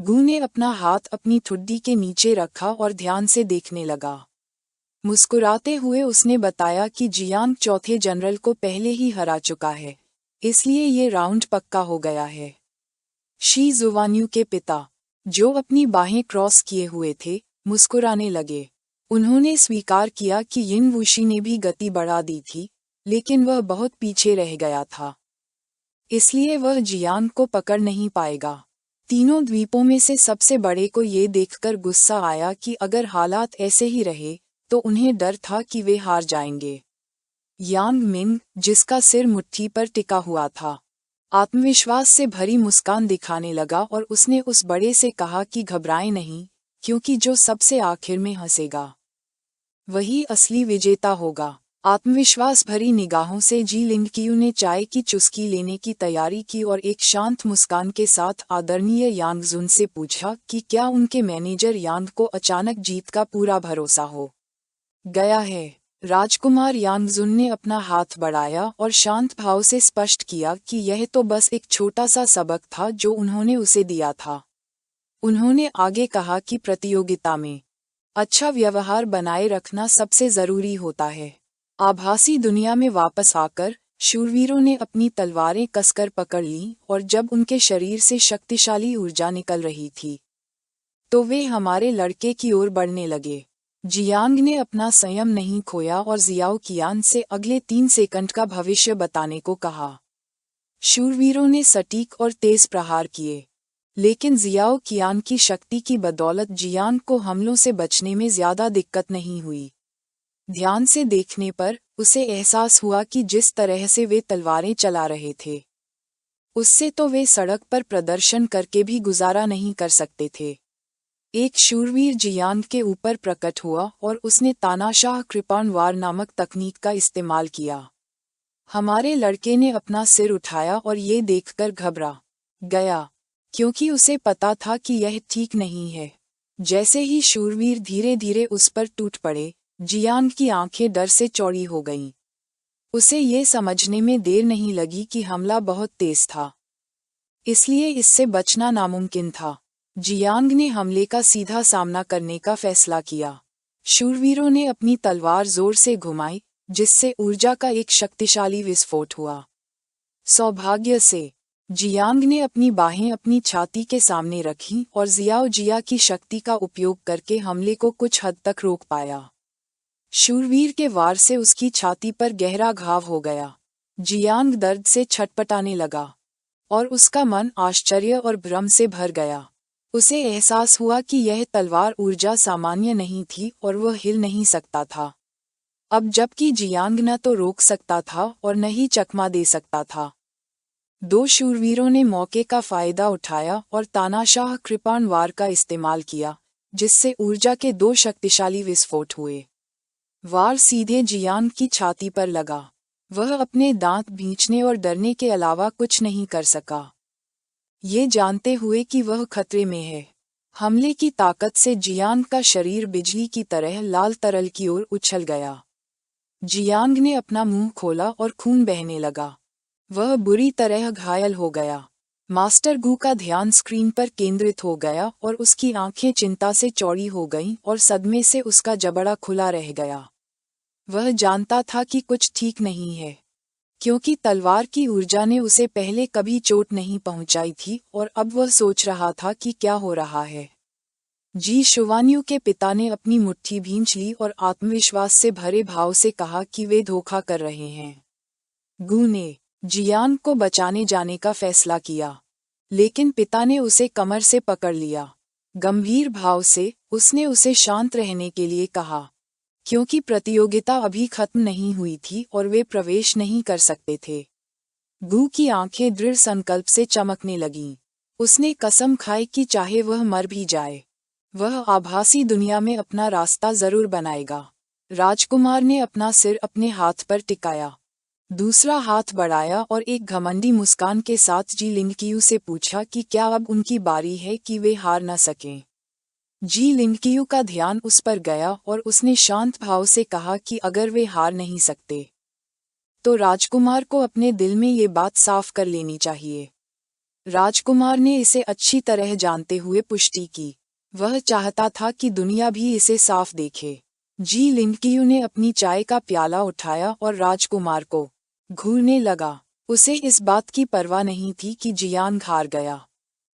गू ने अपना हाथ अपनी ठुड्डी के नीचे रखा और ध्यान से देखने लगा। मुस्कुराते हुए उसने बताया कि जियांग चौथे जनरल को पहले ही हरा चुका है, इसलिए ये राउंड पक्का हो गया है। शी जुवान्यू के पिता, जो अपनी बाहें क्रॉस किए हुए थे, मुस्कुराने लगे। उन्होंने स्वीकार किया कि यिन वुशी ने भी गति बढ़ा दी थी, लेकिन वह बहुत पीछे रह गया था, इसलिए वह जियांग को पकड़ नहीं पाएगा। तीनों द्वीपों में से सबसे बड़े को ये देखकर गुस्सा आया कि अगर हालात ऐसे ही रहे तो उन्हें डर था कि वे हार जाएंगे। यांग मिंग, जिसका सिर मुट्ठी पर टिका हुआ था, आत्मविश्वास से भरी मुस्कान दिखाने लगा और उसने उस बड़े से कहा कि घबराएं नहीं, क्योंकि जो सबसे आखिर में हंसेगा वही असली विजेता होगा। आत्मविश्वास भरी निगाहों से जी लिंगकियू ने चाय की चुस्की लेने की तैयारी की और एक शांत मुस्कान के साथ आदरणीय यांग जुन से पूछा कि क्या उनके मैनेजर यांग को अचानक जीत का पूरा भरोसा हो गया है। राजकुमार यांग जुन ने अपना हाथ बढ़ाया और शांत भाव से स्पष्ट किया कि यह तो बस एक छोटा सा सबक था जो उन्होंने उसे दिया था। उन्होंने आगे कहा कि प्रतियोगिता में अच्छा व्यवहार बनाए रखना सबसे जरूरी होता है। आभासी दुनिया में वापस आकर शूरवीरों ने अपनी तलवारें कसकर पकड़ लीं और जब उनके शरीर से शक्तिशाली ऊर्जा निकल रही थी तो वे हमारे लड़के की ओर बढ़ने लगे। जियांग ने अपना संयम नहीं खोया और जियाओ कियान से अगले 3 सेकंड का भविष्य बताने को कहा। शूरवीरों ने सटीक और तेज प्रहार किए, लेकिन जियाओ कियान की शक्ति की बदौलत जियांग को हमलों से बचने में ज्यादा दिक्कत नहीं हुई। ध्यान से देखने पर उसे एहसास हुआ कि जिस तरह से वे तलवारें चला रहे थे, उससे तो वे सड़क पर प्रदर्शन करके भी गुजारा नहीं कर सकते थे। एक शूरवीर जियांग के ऊपर प्रकट हुआ और उसने तानाशाह कृपाण वार नामक तकनीक का इस्तेमाल किया। हमारे लड़के ने अपना सिर उठाया और ये देखकर घबरा गया, क्योंकि उसे पता था कि यह ठीक नहीं है। जैसे ही शूरवीर धीरे धीरे उस पर टूट पड़े, जियांग की आंखें डर से चौड़ी हो गईं। उसे ये समझने में देर नहीं लगी कि हमला बहुत तेज था, इसलिए इससे बचना नामुमकिन था। जियांग ने हमले का सीधा सामना करने का फैसला किया। शूरवीरों ने अपनी तलवार जोर से घुमाई, जिससे ऊर्जा का एक शक्तिशाली विस्फोट हुआ। सौभाग्य से जियांग ने अपनी बाहें अपनी छाती के सामने रखीं और जियाओ जिया की शक्ति का उपयोग करके हमले को कुछ हद तक रोक पाया। शूरवीर के वार से उसकी छाती पर गहरा घाव हो गया। जियांग दर्द से छटपटाने लगा और उसका मन आश्चर्य और भ्रम से भर गया। उसे एहसास हुआ कि यह तलवार ऊर्जा सामान्य नहीं थी और वह हिल नहीं सकता था। अब जबकि जियांग न तो रोक सकता था और न ही चकमा दे सकता था। 2 शूरवीरों ने मौके का फायदा उठाया और तानाशाह कृपाण वार का इस्तेमाल किया, जिससे ऊर्जा के 2 शक्तिशाली विस्फोट हुए। वार सीधे जियांग की छाती पर लगा। वह अपने दांत भींचने और डरने के अलावा कुछ नहीं कर सका, ये जानते हुए कि वह खतरे में है। हमले की ताकत से जियांग का शरीर बिजली की तरह लाल तरल की ओर उछल गया। जियांग ने अपना मुंह खोला और खून बहने लगा। वह बुरी तरह घायल हो गया। मास्टर गू का ध्यान स्क्रीन पर केंद्रित हो गया और उसकी आंखें चिंता से चौड़ी हो गईं और सदमे से उसका जबड़ा खुला रह गया। वह जानता था कि कुछ ठीक नहीं है, क्योंकि तलवार की ऊर्जा ने उसे पहले कभी चोट नहीं पहुंचाई थी और अब वह सोच रहा था कि क्या हो रहा है। जी शुवान्यू के पिता ने अपनी मुट्ठी भींच ली और आत्मविश्वास से भरे भाव से कहा कि वे धोखा कर रहे हैं। गू ने जियांग को बचाने जाने का फैसला किया, लेकिन पिता ने उसे कमर से पकड़ लिया। गंभीर भाव से उसने उसे शांत रहने के लिए कहा, क्योंकि प्रतियोगिता अभी खत्म नहीं हुई थी और वे प्रवेश नहीं कर सकते थे। गू की आंखें दृढ़ संकल्प से चमकने लगीं। उसने कसम खाई कि चाहे वह मर भी जाए, वह आभासी दुनिया में अपना रास्ता जरूर बनाएगा। राजकुमार ने अपना सिर अपने हाथ पर टिकाया, दूसरा हाथ बढ़ाया और एक घमंडी मुस्कान के साथ जी लिंगकियू से पूछा कि क्या अब उनकी बारी है कि वे हार न सकें। जी लिंगकियू का ध्यान उस पर गया और उसने शांत भाव से कहा कि अगर वे हार नहीं सकते तो राजकुमार को अपने दिल में ये बात साफ कर लेनी चाहिए। राजकुमार ने इसे अच्छी तरह जानते हुए पुष्टि की। वह चाहता था कि दुनिया भी इसे साफ देखे। जी लिंकियू ने अपनी चाय का प्याला उठाया और राजकुमार को घूरने लगा। उसे इस बात की परवाह नहीं थी कि जियांग हार गया,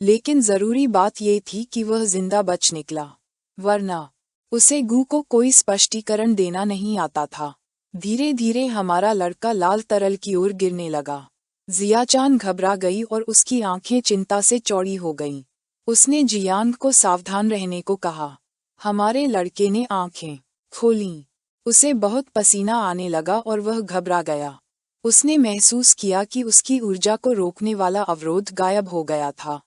लेकिन जरूरी बात ये थी कि वह जिंदा बच निकला, वरना उसे गू को कोई स्पष्टीकरण देना नहीं आता था। धीरे धीरे हमारा लड़का लाल तरल की ओर गिरने लगा। जियाचान घबरा गई और उसकी आंखें चिंता से चौड़ी हो गईं। उसने जियांग को सावधान रहने को कहा। हमारे लड़के ने आंखें खोलीं। उसे बहुत पसीना आने लगा और वह घबरा गया। उसने महसूस किया कि उसकी ऊर्जा को रोकने वाला अवरोध गायब हो गया था।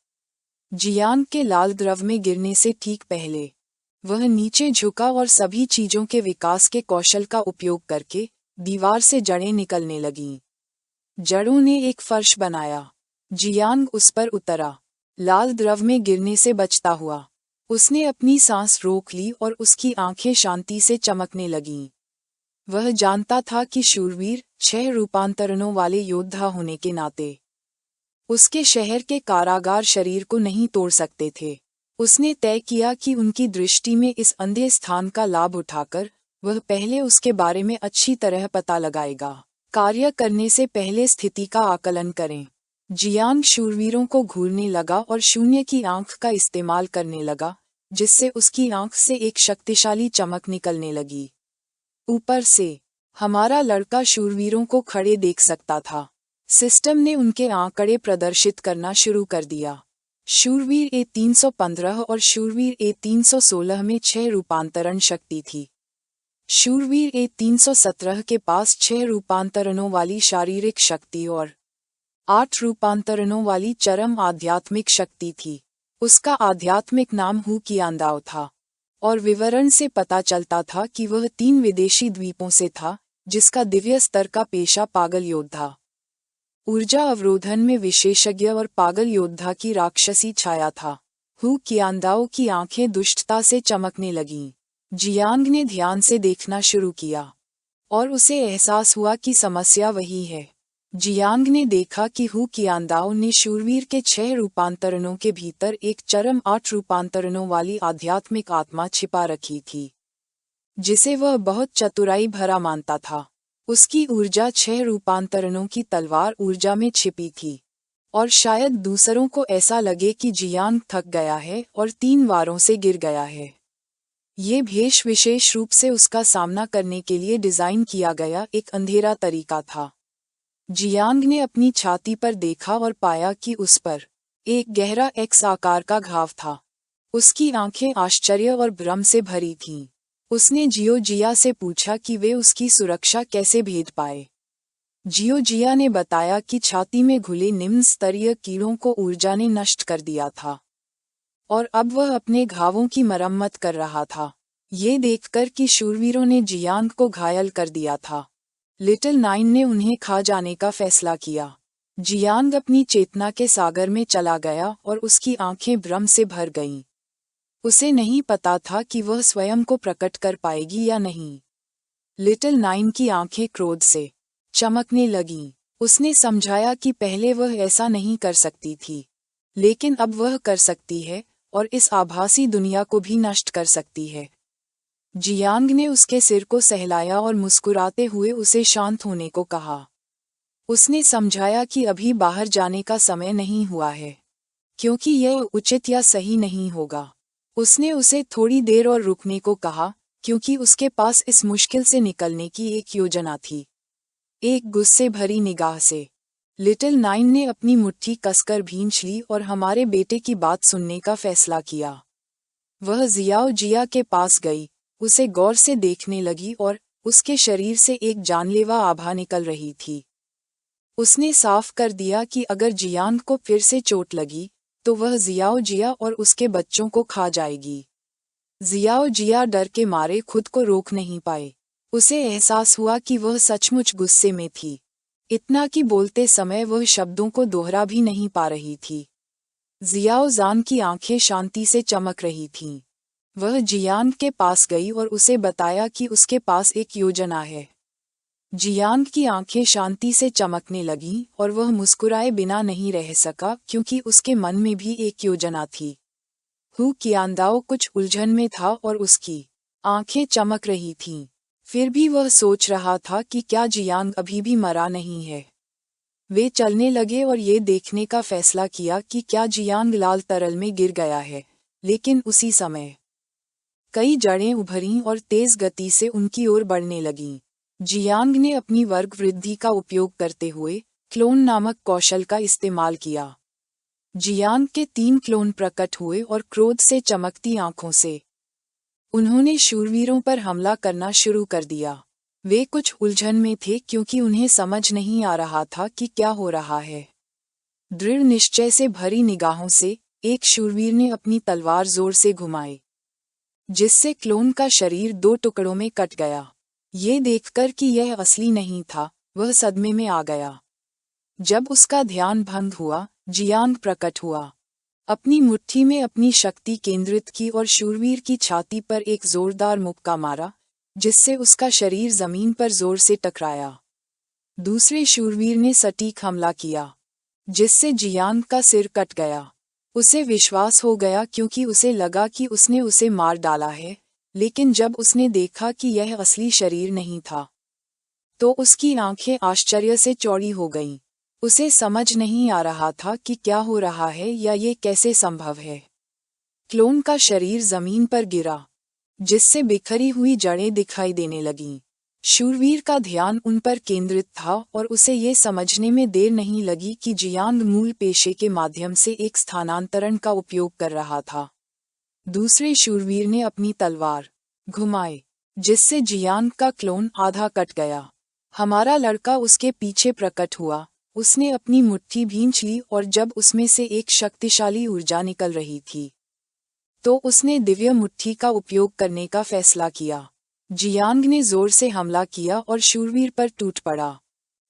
जियांग के लाल द्रव में गिरने से ठीक पहले वह नीचे झुका और सभी चीजों के विकास के कौशल का उपयोग करके दीवार से जड़ें निकलने लगीं। जड़ों ने एक फर्श बनाया। जियांग उस पर उतरा, लाल द्रव में गिरने से बचता हुआ। उसने अपनी सांस रोक ली और उसकी आंखें शांति से चमकने लगीं। वह जानता था कि शूरवीर 6 रूपांतरणों वाले योद्धा होने के नाते उसके शहर के कारागार शरीर को नहीं तोड़ सकते थे। उसने तय किया कि उनकी दृष्टि में इस अंधे स्थान का लाभ उठाकर वह पहले उसके बारे में अच्छी तरह पता लगाएगा। कार्य करने से पहले स्थिति का आकलन करें। जियांग शूरवीरों को घूरने लगा और शून्य की आंख का इस्तेमाल करने लगा, जिससे उसकी आंख से एक शक्तिशाली चमक निकलने लगी। ऊपर से हमारा लड़का शूरवीरों को खड़े देख सकता था। सिस्टम ने उनके आंकड़े प्रदर्शित करना शुरू कर दिया। शूरवीर A315 और शूरवीर A316 में 6 रूपांतरण शक्ति थी। शूरवीर A317 के पास 6 रूपांतरणों वाली शारीरिक शक्ति और 8 रूपांतरणों वाली चरम आध्यात्मिक शक्ति थी। उसका आध्यात्मिक नाम हु कियांदाओ था और विवरण से पता चलता था कि वह 3 विदेशी द्वीपों से था, जिसका दिव्य स्तर का पेशा पागल योद्धा, ऊर्जा अवरोधन में विशेषज्ञ और पागल योद्धा की राक्षसी छाया था। हु कियांदाओ की आंखें दुष्टता से चमकने लगीं। जियांग ने ध्यान से देखना शुरू किया और उसे एहसास हुआ कि समस्या वही है। जियांग ने देखा कि हु कियांदाओ ने शूरवीर के 6 रूपांतरणों के भीतर एक चरम 8 रूपांतरणों वाली आध्यात्मिक आत्मा छिपा रखी थी, जिसे वह बहुत चतुराई भरा मानता था। उसकी ऊर्जा 6 रूपांतरणों की तलवार ऊर्जा में छिपी थी, और शायद दूसरों को ऐसा लगे कि जियांग थक गया है और 3 वारों से गिर गया है। ये भेष विशेष रूप से उसका सामना करने के लिए डिजाइन किया गया एक अंधेरा तरीका था। जियांग ने अपनी छाती पर देखा और पाया कि उस पर एक गहरा एक्स आकार का घाव था। उसकी आंखें आश्चर्य और भ्रम से भरी थीं। उसने जिया से पूछा कि वे उसकी सुरक्षा कैसे भेद पाए। जिया ने बताया कि छाती में घुले निम्न स्तरीय कीड़ों को ऊर्जा ने नष्ट कर दिया था और अब वह अपने घावों की मरम्मत कर रहा था। ये देखकर कि शूरवीरों ने जियांग को घायल कर दिया था, लिटिल नाइन ने उन्हें खा जाने का फैसला किया। जियांग अपनी चेतना के सागर में चला गया और उसकी आंखें भ्रम से भर गईं। उसे नहीं पता था कि वह स्वयं को प्रकट कर पाएगी या नहीं। लिटिल नाइन की आंखें क्रोध से चमकने लगीं। उसने समझाया कि पहले वह ऐसा नहीं कर सकती थी, लेकिन अब वह कर सकती है और इस आभासी दुनिया को भी नष्ट कर सकती है। जियांग ने उसके सिर को सहलाया और मुस्कुराते हुए उसे शांत होने को कहा। उसने समझाया कि अभी बाहर जाने का समय नहीं हुआ है, क्योंकि यह उचित या सही नहीं होगा। उसने उसे थोड़ी देर और रुकने को कहा, क्योंकि उसके पास इस मुश्किल से निकलने की एक योजना थी। एक गुस्से भरी निगाह से लिटिल नाइन ने अपनी मुट्ठी कसकर भींच ली और हमारे बेटे की बात सुनने का फैसला किया। वह जिया के पास गई, उसे गौर से देखने लगी और उसके शरीर से एक जानलेवा आभा निकल रही थी। उसने साफ कर दिया कि अगर जियांग को फिर से चोट लगी तो वह जिया और उसके बच्चों को खा जाएगी। जिया डर के मारे खुद को रोक नहीं पाए। उसे एहसास हुआ कि वह सचमुच गुस्से में थी, इतना कि बोलते समय वह शब्दों को दोहरा भी नहीं पा रही थी। जियाओ जान की आंखें शांति से चमक रही थीं। वह जियांग के पास गई और उसे बताया कि उसके पास एक योजना है। जियांग की आंखें शांति से चमकने लगीं और वह मुस्कुराए बिना नहीं रह सका क्योंकि उसके मन में भी एक योजना थी। हु कियांदाओ कुछ उलझन में था और उसकी आंखें चमक रही थीं। फिर भी वह सोच रहा था कि क्या जियांग अभी भी मरा नहीं है। वे चलने लगे और ये देखने का फैसला किया कि क्या जियांग लाल तरल में गिर गया है, लेकिन उसी समय कई जड़ें उभरीं और तेज गति से उनकी ओर बढ़ने लगीं। जियांग ने अपनी वर्ग वृद्धि का उपयोग करते हुए क्लोन नामक कौशल का इस्तेमाल किया। जियांग के 3 क्लोन प्रकट हुए और क्रोध से चमकती आंखों से उन्होंने शूरवीरों पर हमला करना शुरू कर दिया। वे कुछ उलझन में थे क्योंकि उन्हें समझ नहीं आ रहा था कि क्या हो रहा है। दृढ़ निश्चय से भरी निगाहों से एक शूरवीर ने अपनी तलवार जोर से घुमाई, जिससे क्लोन का शरीर 2 टुकड़ों में कट गया। ये देखकर कि यह असली नहीं था, वह सदमे में आ गया। जब उसका ध्यान भंग हुआ, जियांग प्रकट हुआ। अपनी मुट्ठी में अपनी शक्ति केंद्रित की और शूरवीर की छाती पर एक जोरदार मुक्का मारा, जिससे उसका शरीर जमीन पर जोर से टकराया। दूसरे शूरवीर ने सटीक हमला किया, जिससे जियांग का सिर कट गया। उसे विश्वास हो गया क्योंकि उसे लगा कि उसने उसे मार डाला है, लेकिन जब उसने देखा कि यह असली शरीर नहीं था, तो उसकी आंखें आश्चर्य से चौड़ी हो गईं। उसे समझ नहीं आ रहा था कि क्या हो रहा है या ये कैसे संभव है। क्लोन का शरीर जमीन पर गिरा, जिससे बिखरी हुई जड़ें दिखाई देने लगीं। शूरवीर का ध्यान उन पर केंद्रित था और उसे ये समझने में देर नहीं लगी कि जियांग मूल पेशे के माध्यम से एक स्थानांतरण का उपयोग कर रहा था। दूसरे शूरवीर ने अपनी तलवार घुमाई, जिससे जियांग का क्लोन आधा कट गया। हमारा लड़का उसके पीछे प्रकट हुआ। उसने अपनी मुट्ठी भींच ली और जब उसमें से एक शक्तिशाली ऊर्जा निकल रही थी, तो उसने दिव्य मुट्ठी का उपयोग करने का फैसला किया। जियांग ने जोर से हमला किया और शूरवीर पर टूट पड़ा,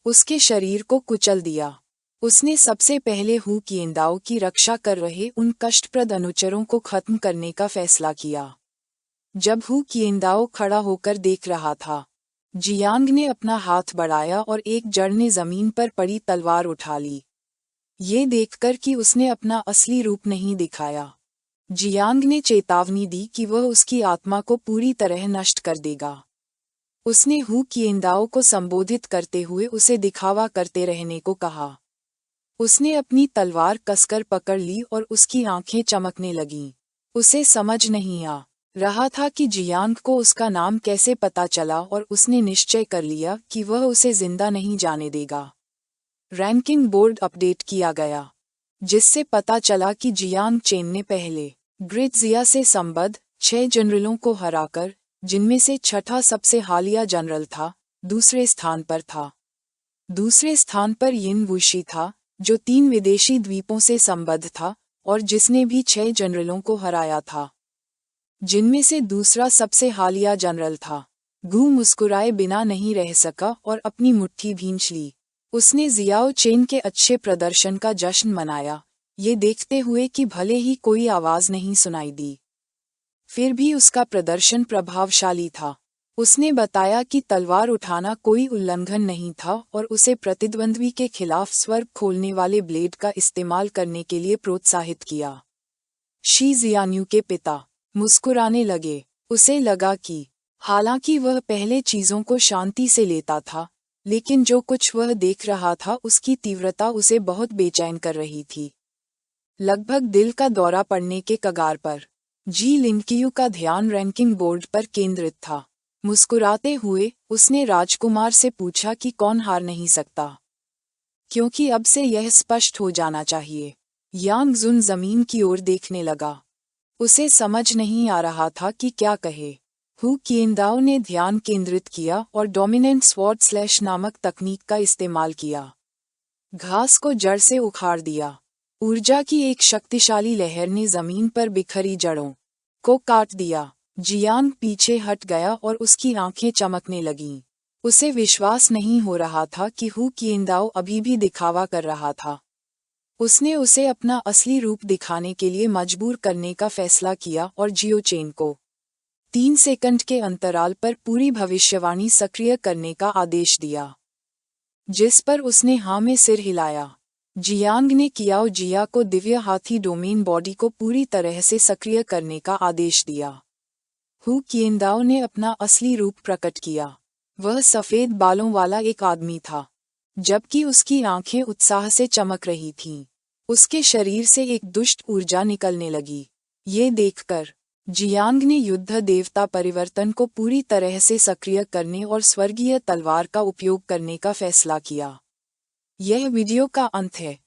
उसके शरीर को कुचल दिया। उसने सबसे पहले हु कियांदाओ की रक्षा कर रहे उन कष्टप्रद अनुचरों को खत्म करने का फैसला किया। जब हु कियांदाओ खड़ा होकर देख रहा था, जियांग ने अपना हाथ बढ़ाया और एक जड़ ने जमीन पर पड़ी तलवार उठा ली। ये देखकर कि उसने अपना असली रूप नहीं दिखाया, जियांग ने चेतावनी दी कि वह उसकी आत्मा को पूरी तरह नष्ट कर देगा। उसने हु कियांदाओ को संबोधित करते हुए उसे दिखावा करते रहने को कहा। उसने अपनी तलवार कसकर पकड़ ली और उसकी आंखें चमकने लगीं। उसे समझ नहीं आ रहा था कि जियांग को उसका नाम कैसे पता चला और उसने निश्चय कर लिया कि वह उसे जिंदा नहीं जाने देगा। रैंकिंग बोर्ड अपडेट किया गया, जिससे पता चला कि जियांग चेन ने पहले ग्रिडजिया से संबद्ध 6 जनरलों को हराकर, जिनमें से छठा सबसे हालिया जनरल था, दूसरे स्थान पर था। दूसरे स्थान पर यिन वुशी था, जो 3 विदेशी द्वीपों से संबद्ध था और जिसने भी 6 जनरलों को हराया था, जिनमें से दूसरा सबसे हालिया जनरल था। गू मुस्कुराए बिना नहीं रह सका और अपनी मुट्ठी भींच ली। उसने जियाओ चेन के अच्छे प्रदर्शन का जश्न मनाया, ये देखते हुए कि भले ही कोई आवाज नहीं सुनाई दी, फिर भी उसका प्रदर्शन प्रभावशाली था। उसने बताया कि तलवार उठाना कोई उल्लंघन नहीं था और उसे प्रतिद्वंद्वी के खिलाफ स्वर्ग खोलने वाले ब्लेड का इस्तेमाल करने के लिए प्रोत्साहित किया। शी जियान्यू के पिता मुस्कुराने लगे। उसे लगा कि हालांकि वह पहले चीजों को शांति से लेता था, लेकिन जो कुछ वह देख रहा था उसकी तीव्रता उसे बहुत बेचैन कर रही थी। लगभग दिल का दौरा पड़ने के कगार पर जी लिनकियू का ध्यान रैंकिंग बोर्ड पर केंद्रित था। मुस्कुराते हुए उसने राजकुमार से पूछा कि कौन हार नहीं सकता, क्योंकि अब से यह स्पष्ट हो जाना चाहिए। यांग जुन जमीन की ओर देखने लगा। उसे समझ नहीं आ रहा था कि क्या कहे। हु कियांदाओ ने ध्यान केंद्रित किया और डोमिनेंट स्वॉर्ड स्लैश नामक तकनीक का इस्तेमाल किया। घास को जड़ से उखाड़ दिया। ऊर्जा की एक शक्तिशाली लहर ने जमीन पर बिखरी जड़ों को काट दिया। जियांग पीछे हट गया और उसकी आंखें चमकने लगीं। उसे विश्वास नहीं हो रहा था कि हु कियांदाओ अभी भी दिखावा कर रहा था। उसने उसे अपना असली रूप दिखाने के लिए मजबूर करने का फैसला किया और जियो चेन को 3 सेकंड के अंतराल पर पूरी भविष्यवाणी सक्रिय करने का आदेश दिया, जिस पर उसने हाँ में सिर हिलाया। जियांग ने कियाओ जिया को दिव्य हाथी डोमेन बॉडी को पूरी तरह से सक्रिय करने का आदेश दिया। हु qianदao ने अपना असली रूप प्रकट किया। वह सफेद बालों वाला एक आदमी था, जबकि उसकी आंखें उत्साह से चमक रही थीं। उसके शरीर से एक दुष्ट ऊर्जा निकलने लगी। ये देखकर जियांग ने युद्ध देवता परिवर्तन को पूरी तरह से सक्रिय करने और स्वर्गीय तलवार का उपयोग करने का फैसला किया। यह वीडियो का अंत है।